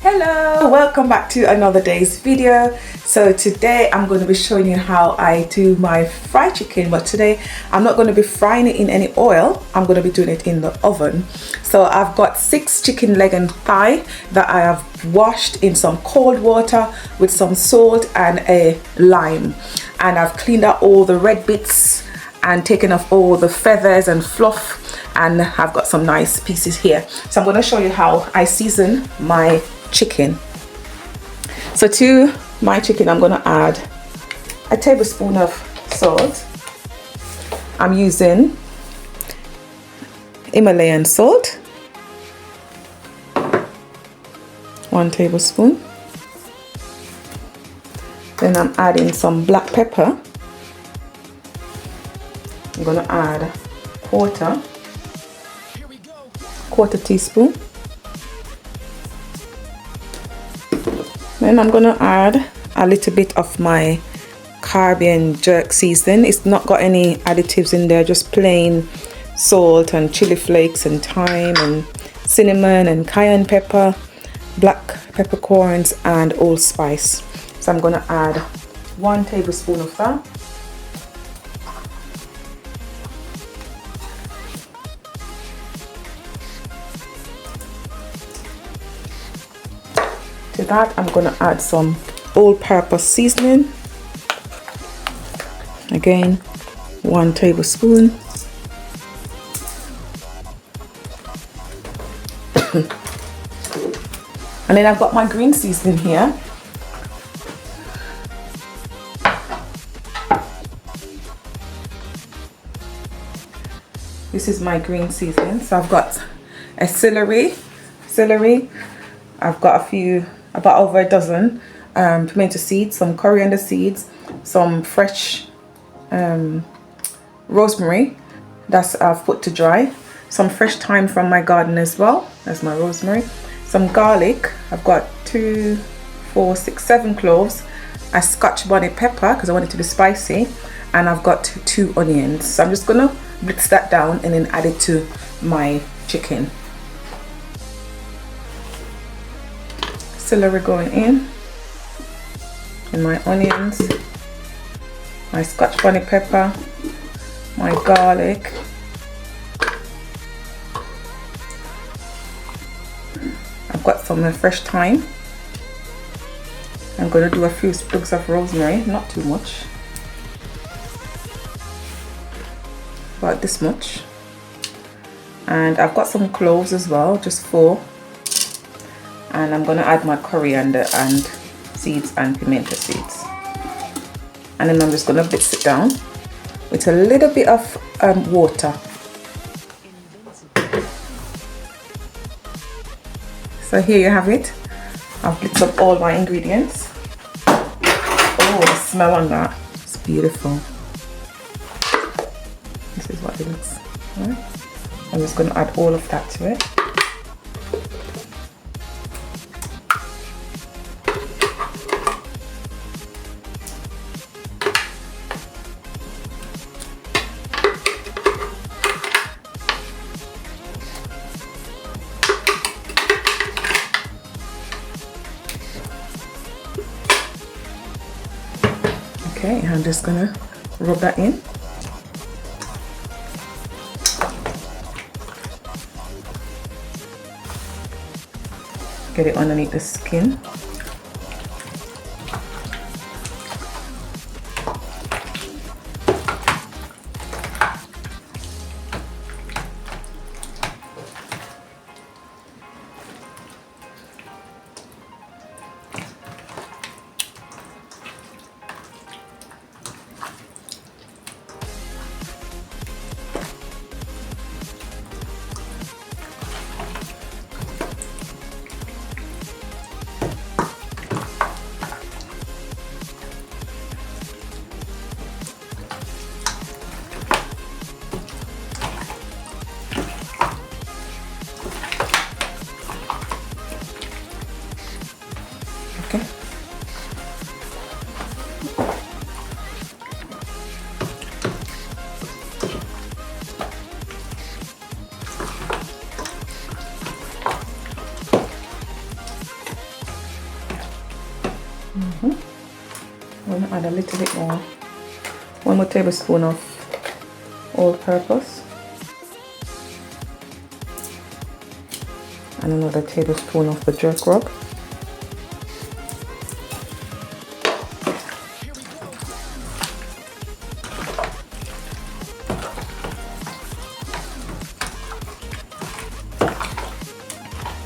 Hello, welcome back to another day's video. So today I'm going to be showing you how I do my fried chicken, but today I'm not going to be frying it in any oil. I'm going to be doing it in the oven. So I've got 6 chicken leg and thigh that I have washed in some cold water with some salt and a lime, and I've cleaned out all the red bits and taken off all the feathers and fluff, and I've got some nice pieces here. So I'm going to show you how I season my chicken. So to my chicken I'm going to add a tablespoon of salt. I'm using Himalayan salt, 1 tablespoon. Then I'm adding some black pepper. I'm going to add quarter teaspoon. Then I'm going to add a little bit of my Caribbean jerk seasoning. It's not got any additives in there, just plain salt and chili flakes and thyme and cinnamon and cayenne pepper, black peppercorns and allspice. So I'm going to add 1 tablespoon of that. To that I'm going to add some all-purpose seasoning, again 1 tablespoon. And then I've got my green seasoning here. This is my green seasoning. So I've got a celery, I've got about over a dozen pimento seeds, some coriander seeds, some fresh rosemary that's I've put to dry, some fresh thyme from my garden as well, that's my rosemary, some garlic, I've got 2, 4, 6, 7 cloves, a scotch bonnet pepper because I want it to be spicy, and I've got 2 onions. So I'm just gonna blitz that down and then add it to my chicken. Celery going in, and my onions, my scotch bonnet pepper, my garlic, I've got some fresh thyme. I'm going to do a few sprigs of rosemary, not too much, about this much, and I've got some cloves as well, just 4. And I'm going to add my coriander and seeds and pimento seeds, and then I'm just going to blitz it down with a little bit of water. So here you have it. I've blitzed up all my ingredients. Oh, the smell on that, it's beautiful. This is what it looks like. I'm just going to add all of that to it. Okay, I'm just gonna rub that in. Get it underneath the skin. I'm going to add a little bit more. 1 more tablespoon of all-purpose. And another tablespoon of the jerk rub.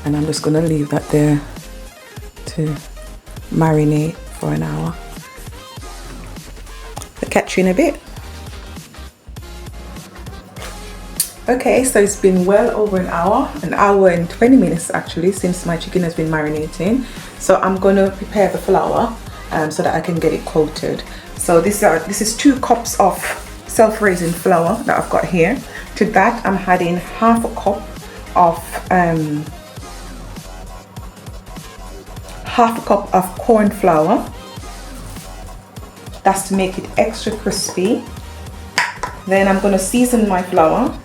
And I'm just going to leave that there to marinate for an hour. I'll catch you in a bit. Okay, so it's been well over an hour and 20 minutes actually, since my chicken has been marinating. So I'm going to prepare the flour so that I can get it coated. So this is 2 cups of self-raising flour that I've got here. To that I'm adding half a cup of corn flour. That's to make it extra crispy. Then I'm going to season my flour.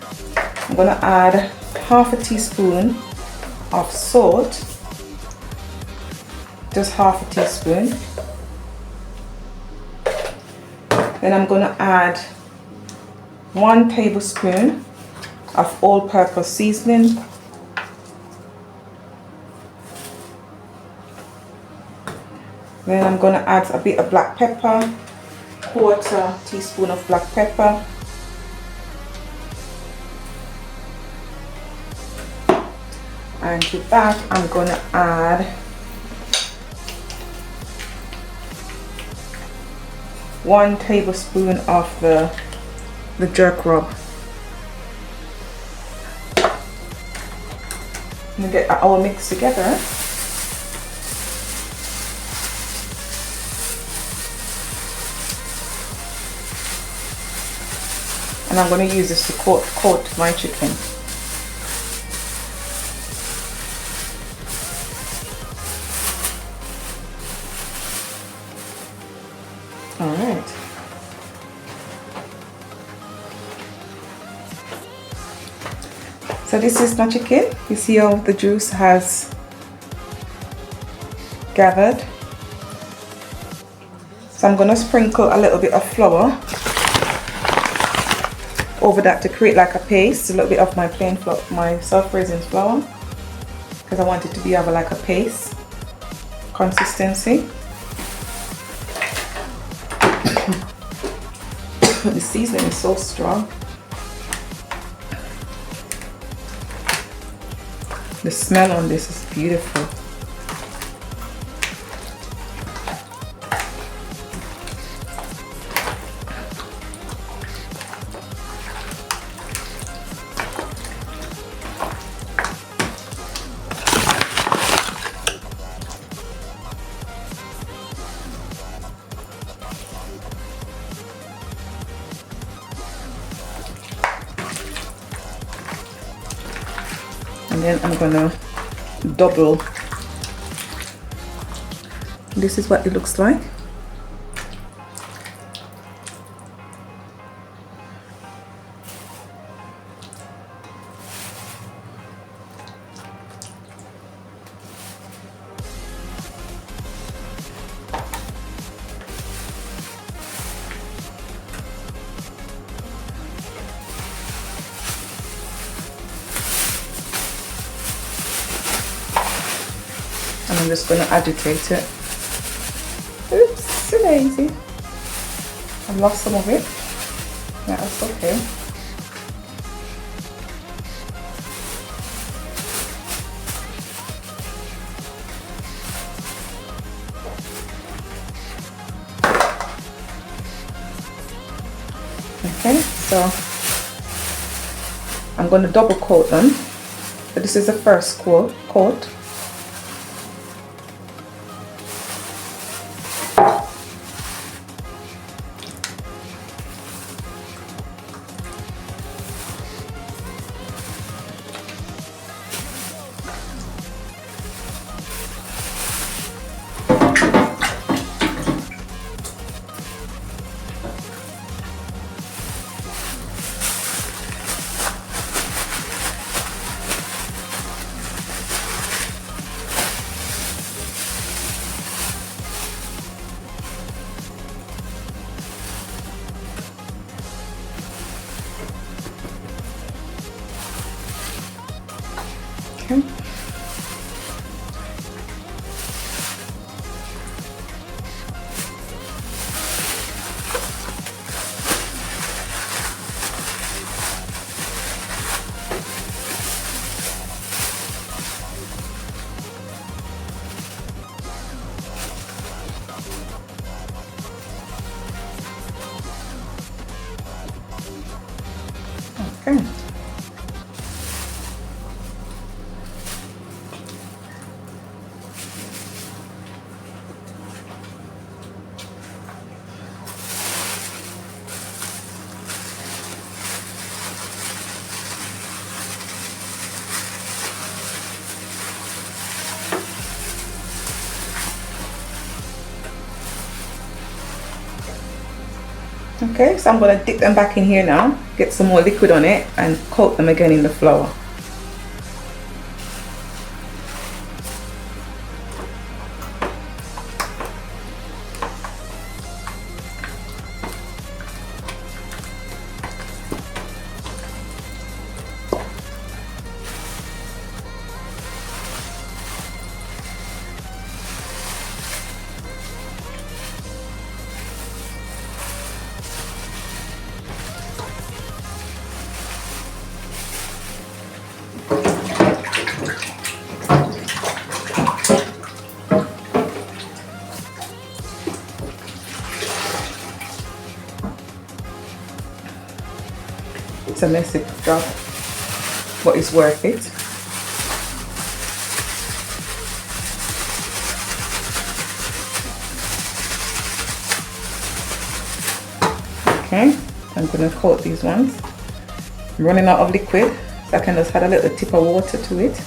I'm going to add half a teaspoon of salt, just half a teaspoon. Then I'm going to add 1 tablespoon of all-purpose seasoning. Then I'm going to add a bit of black pepper, 1/4 teaspoon of black pepper. And to that I'm going to add 1 tablespoon of the jerk rub. And get that all mixed together. And I'm going to use this to coat my chicken. All right. So this is my chicken. You see how the juice has gathered. So I'm going to sprinkle a little bit of flour over that to create like a paste, a little bit of my plain flour, my self-raising flour, because I want it to be have like a paste consistency. The seasoning is so strong. The smell on this is beautiful. And then I'm gonna double. This is what it looks like. And I'm just going to agitate it. Oops, daisy. I've lost some of it. Yeah, that's okay. Okay, so I'm going to double coat them. So this is the first coat. Okay. Okay. Okay, so I'm going to dip them back in here now, get some more liquid on it and coat them again in the flour. It's a messy job, but it's worth it. Okay, I'm going to coat these ones. I'm running out of liquid, so I can just add a little tip of water to it.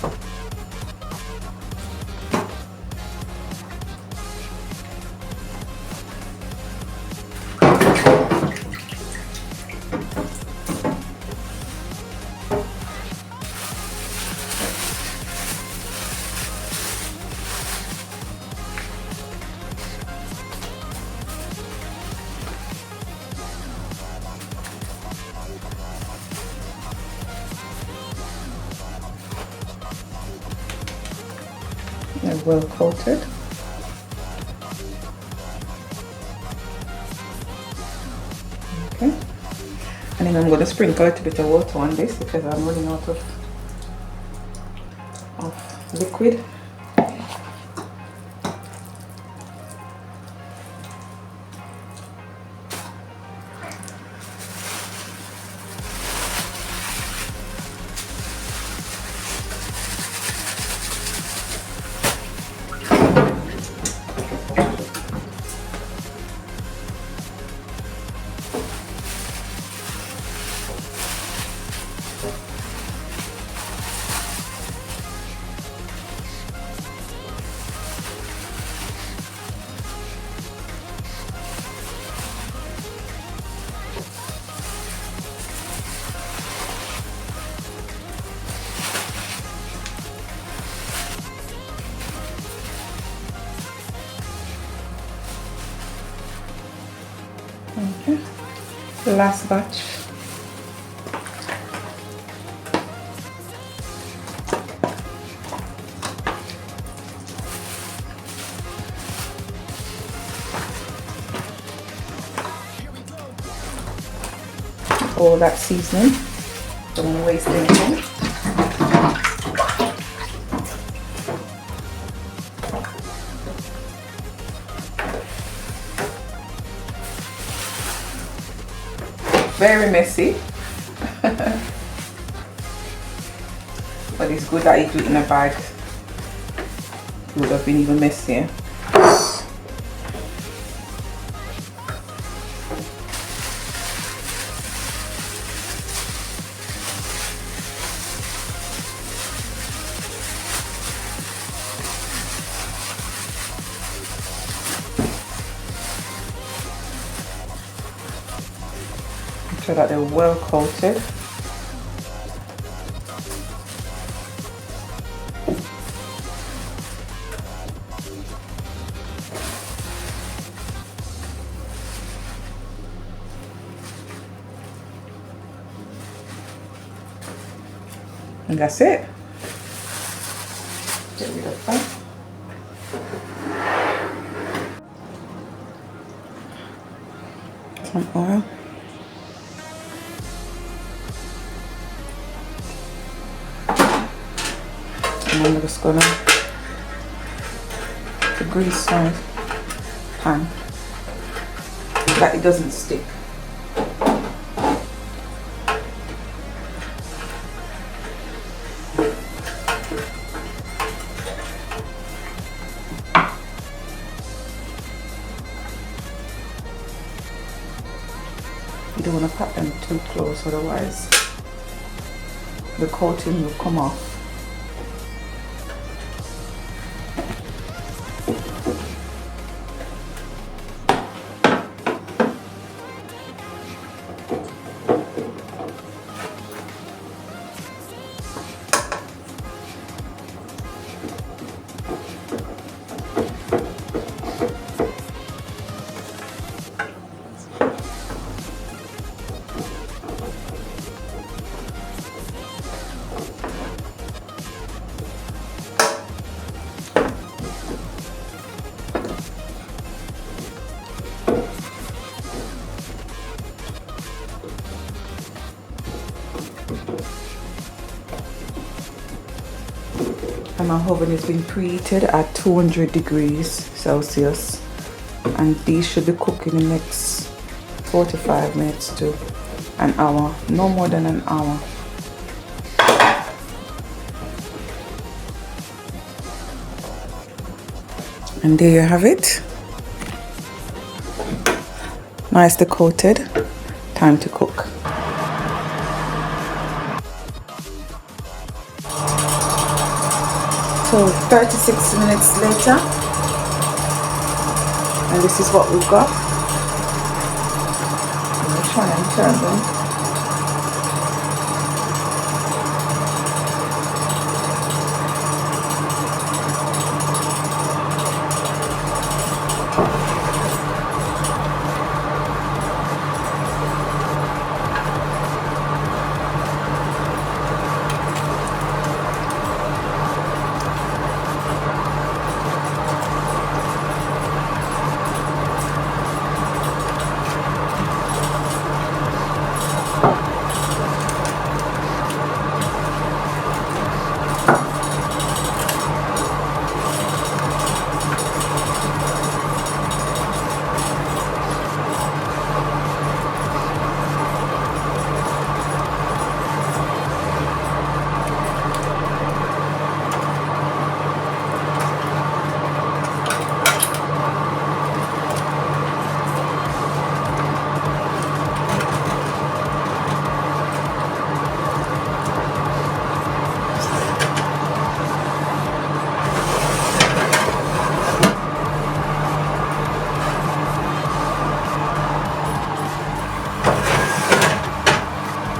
They're well coated. Okay, and then I'm going to sprinkle a little bit of water on this because I'm running out of liquid. Okay, the last batch. All that seasoning, don't want to waste anything. Very messy, but it's good that you do it in a bag. It would have been even messier. Make sure that they're well coated. And that's it. Get rid of that. Some oil. And I'm just gonna grease my pan that it doesn't stick. You don't want to pat them too close, otherwise the coating will come off. And my oven has been preheated at 200 degrees Celsius, and these should be cooking in the next 45 minutes to an hour, no more than an hour. And there you have it, nicely coated. Time to cook. So 36 minutes later, and this is what we've got. I'm going to try and turn them.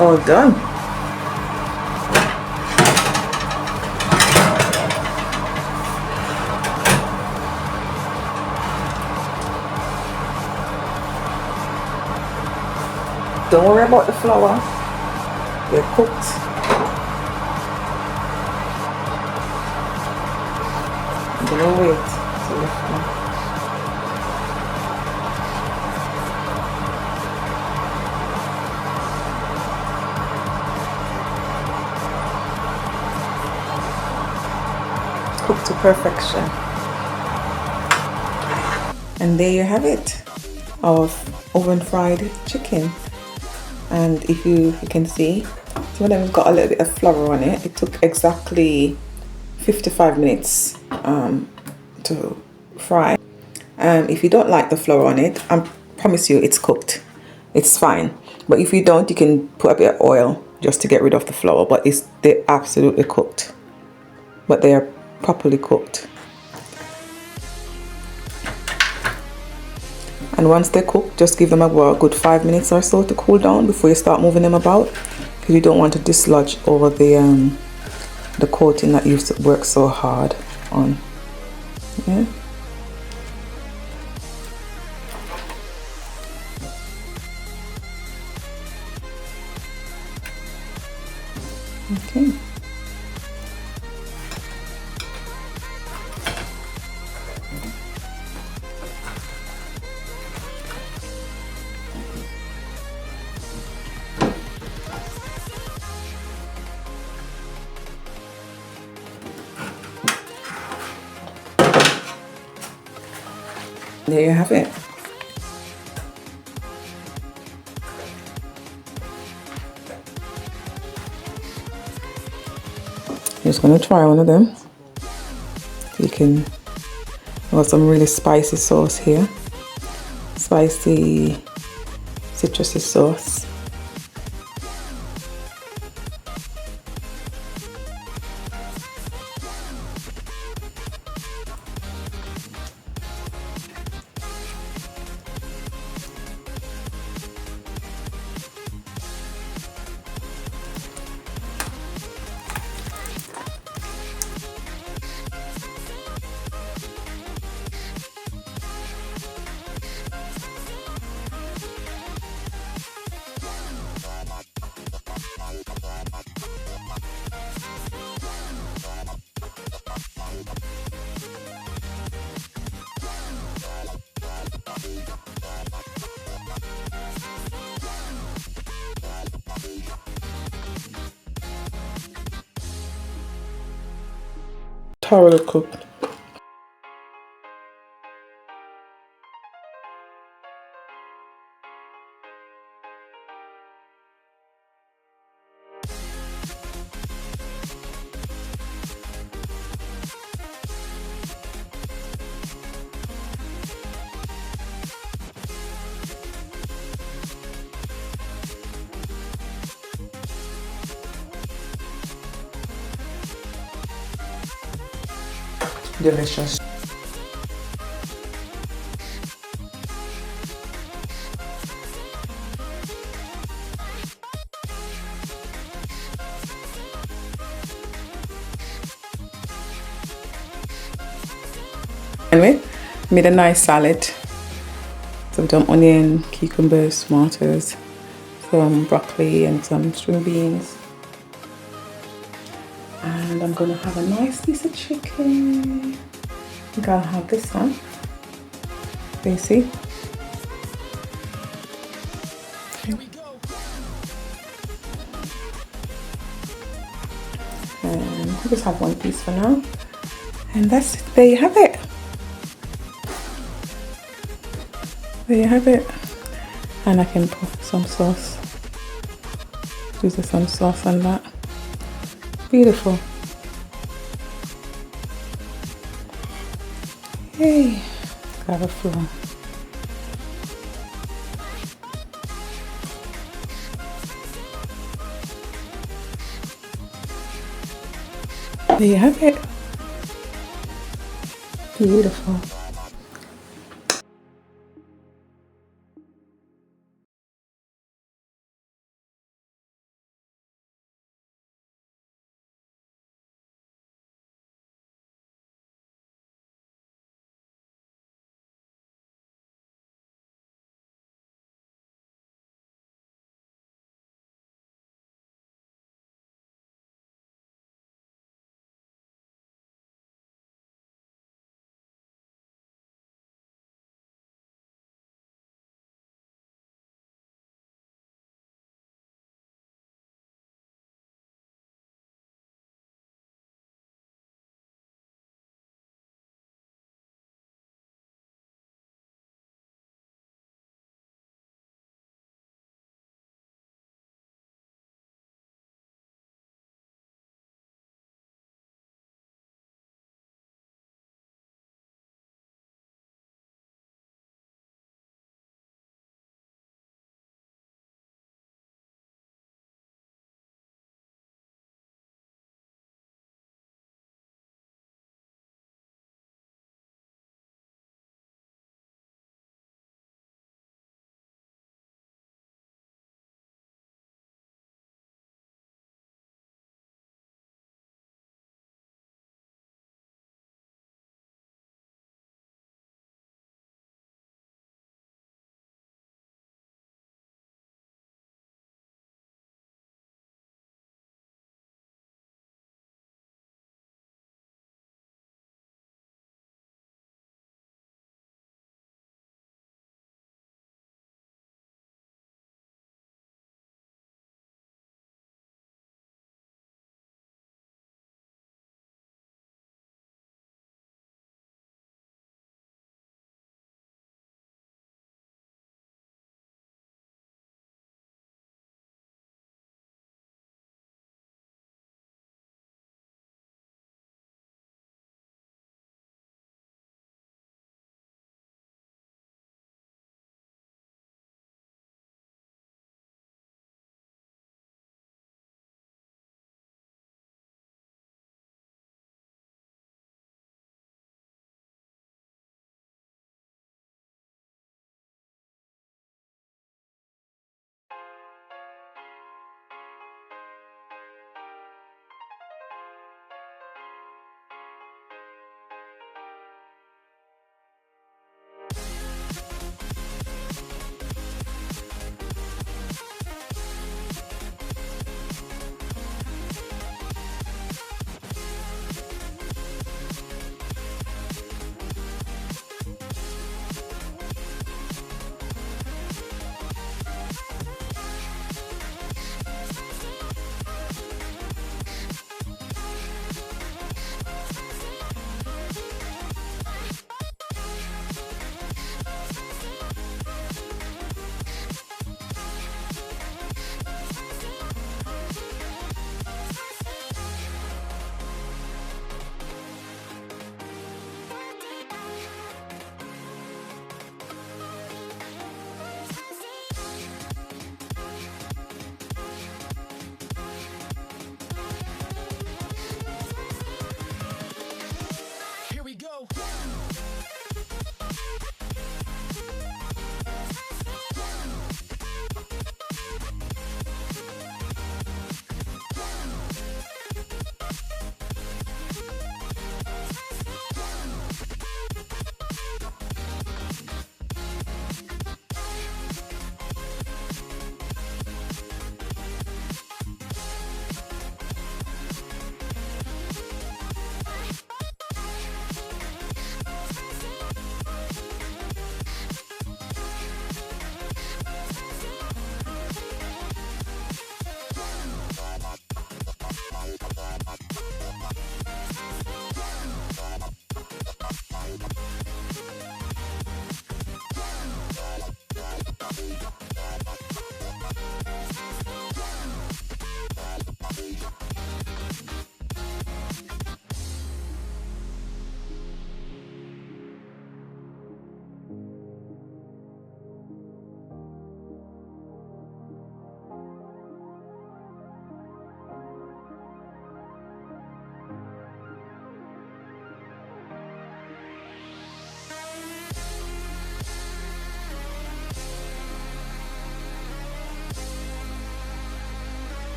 All done. Don't worry about the flour. They're cooked. I'm gonna wait till it's done. Cooked to perfection. And there you have it, our oven fried chicken. And if you can see, some of them have got a little bit of flour on it. It took exactly 55 minutes to fry. If you don't like the flour on it, I promise you it's cooked. It's fine. But if you don't, you can put a bit of oil just to get rid of the flour. But they're absolutely cooked. But they are properly cooked. And once they're cooked, just give them a good 5 minutes or so to cool down before you start moving them about, because you don't want to dislodge over the coating that you've worked so hard on. Yeah. Okay. There you have it. Just gonna try one of them. You can, I got some really spicy sauce here. Spicy citrusy sauce. Thoroughly cooked. Delicious. Anyway, made a nice salad. Some onion, cucumbers, tomatoes, some broccoli and some string beans. And I'm gonna have a nice piece of chicken. I think I'll have this one. You see? Here we go. And I'll just have one piece for now. And that's it. There you have it. There you have it. And I can put some sauce. Use some sauce on that. Beautiful. Hey, got a flow. There you have it. Beautiful.